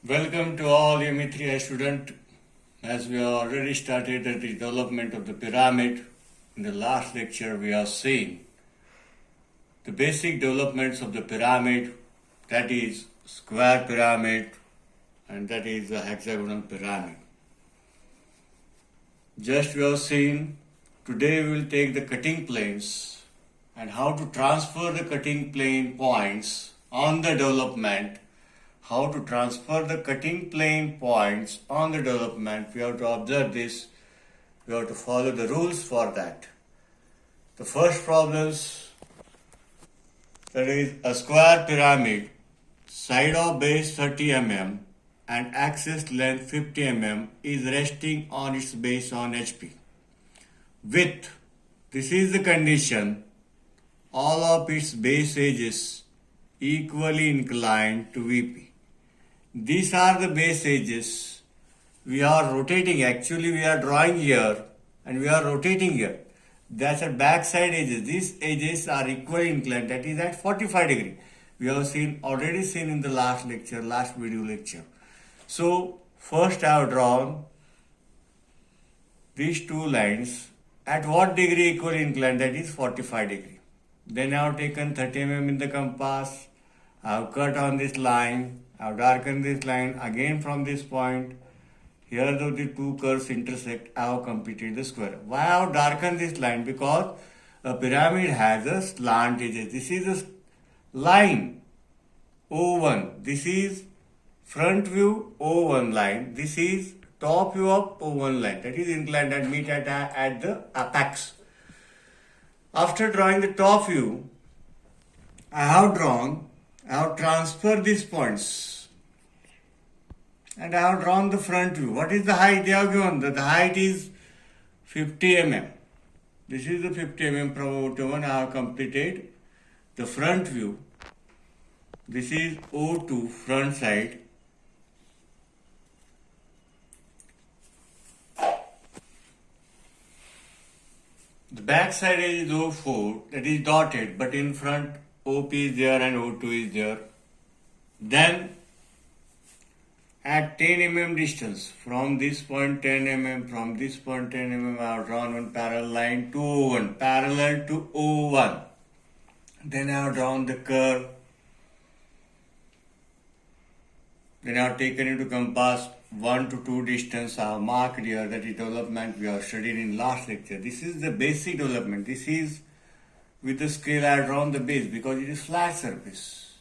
Welcome to all M3I student. As we have already started the development of the pyramid, in the last lecture we have seen the basic developments of the pyramid, that is square pyramid and that is the hexagonal pyramid. Just we have seen, today we will take the cutting planes and how to transfer the cutting plane points on the development. How to transfer the cutting plane points on the development, we have to observe this, we have to follow the rules for that. The first problems, that is a square pyramid, side of base 30 mm and axis length 50 mm is resting on its base on HP. With, this is the condition, all of its base edges equally inclined to VP. These are the base edges. We are rotating, actually we are drawing here and we are rotating here. That's the back side edges. These edges are equally inclined, that is at 45 degree. We have already seen in the last video lecture. So first I have drawn these two lines at what degree equally inclined, that is 45 degree. Then I have taken 30 mm in the compass. I have cut on this line. I have darkened this line again from this point. Here the two curves intersect. I have completed the square. Why I have darkened this line? Because a pyramid has a slant edges. This is a line O1. This is front view O1 line. This is top view of O1 line. That is inclined and meet at the apex. After drawing the top view, I have transferred these points and I have drawn the front view. What is the height they have given? The height is 50 mm. This is the 50 mm from O1. I have completed the front view. This is O2 front side. The back side is O4, that is dotted, but in front OP is there and O2 is there. Then at 10 mm distance, from this point 10 mm, from this point 10 mm, I have drawn one parallel line to O1, parallel to O1. Then I have drawn the curve. Then I have taken into compass 1 to 2 distance. I have marked here, that is development we have studied in last lecture. This is the basic development. This is with the scale I have drawn the base because it is flat surface.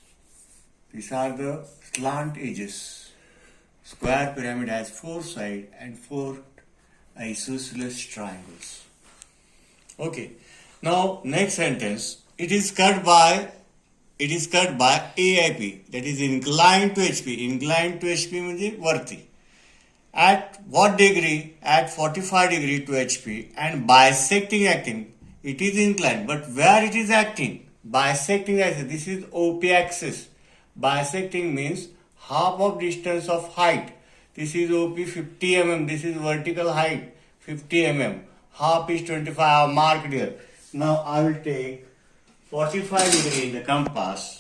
These are the slant edges. Square pyramid has 4 sides and 4 isosceles triangles. Okay. Now next sentence. It is cut by AIP, that is inclined to HP. Inclined to HP means वरती. At what degree? At 45 degree to HP and bisecting acting. It is inclined, but where it is acting? Bisecting axis. This is OP axis. Bisecting means half of distance of height. This is OP 50 mm. This is vertical height 50 mm. Half is 25. I have marked here. Now I will take 45 degree in the compass.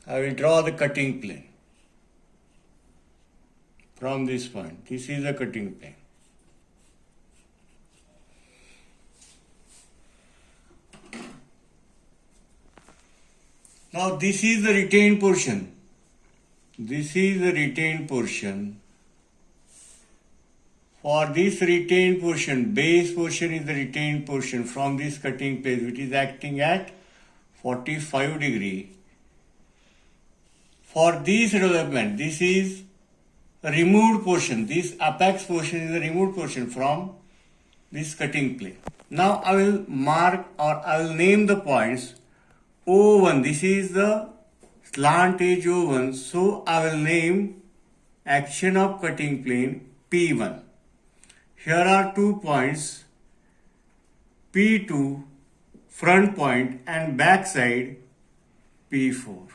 I will draw the cutting plane from this point. This is the cutting plane. Now this is the retained portion. This is the retained portion. For this retained portion, base portion is the retained portion from this cutting plane, which is acting at 45 degree. For this development, this is a removed portion. This apex portion is the removed portion from this cutting plane. Now I will mark or I will name the points. O1, this is the slant edge O1. So I will name action of cutting plane P1. Here are 2 points, P2 front point and back side P4.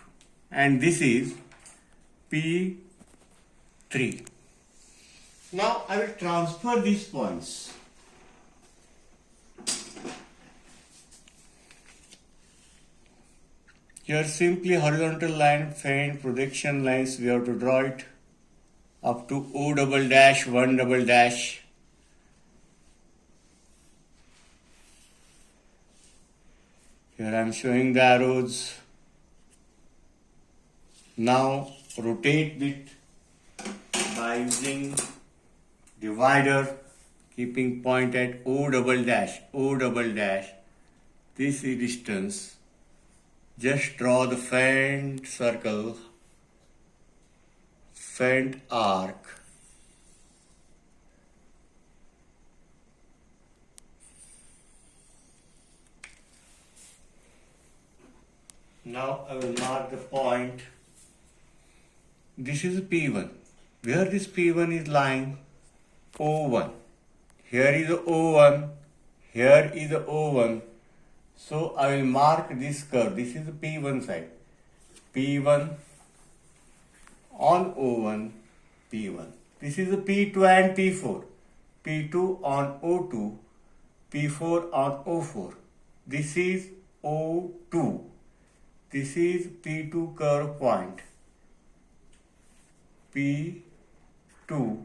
And this is P 3. Now I will transfer these points. Here simply horizontal line, faint projection lines, we have to draw it up to O double dash, 1 double dash. Here I am showing the arrows. Now rotate it by using divider, keeping point at O double dash, O double dash. This is distance. Just draw the faint circle, faint arc. Now I will mark the point. This is P1. Where this P1 is lying? O1. Here is O1. Here is O1. So I will mark this curve. This is the P1 side. P1 on O1, P1. This is the P2 and P4. P2 on O2, P4 on O4. This is O2. This is P2 curve point. P2.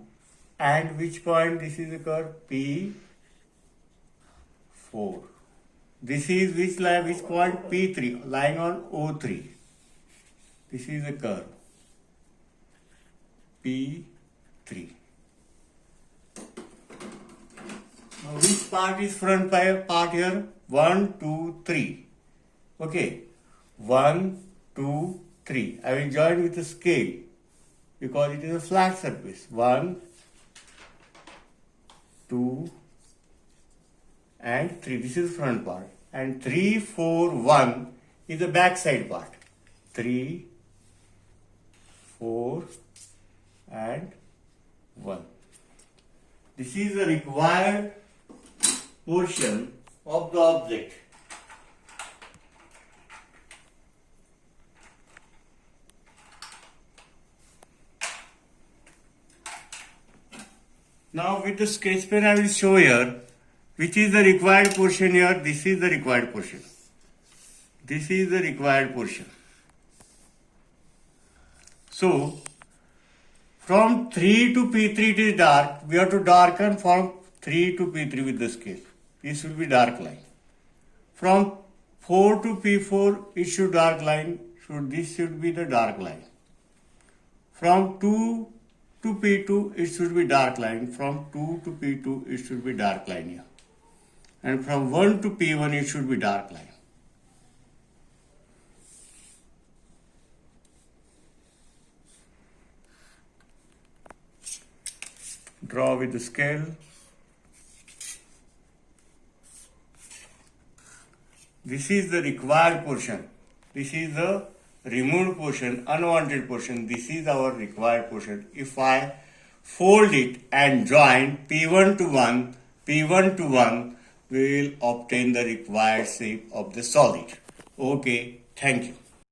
And which point? This is the curve P4. This is which line, which point? P3, lying on O3. This is the curve P3. Now which part is front part here? 1, 2, 3. Okay. 1, 2, 3. I will join with a scale because it is a flat surface. 1, 2, and 3. This is front part. And 3, 4, 1 is the back side part. 3, 4, and 1. This is the required portion of the object. Now with the sketch pen I will show here which is the required portion here. This is the required portion. This is the required portion. So from 3 to P3 it is dark. We have to darken from 3 to P3 with the scale. This will be dark line. From 4 to P4 it should dark line. This should be the dark line. From 2 to P2 it should be dark line. From 2 to P2 it should be dark line here. And from 1 to P1 it should be dark line. Draw with the scale. This is the required portion. This is the removed portion, unwanted portion. This is our required portion. If I fold it and join P1 to 1, P1 to 1, we will obtain the required shape of the solid. Okay, thank you.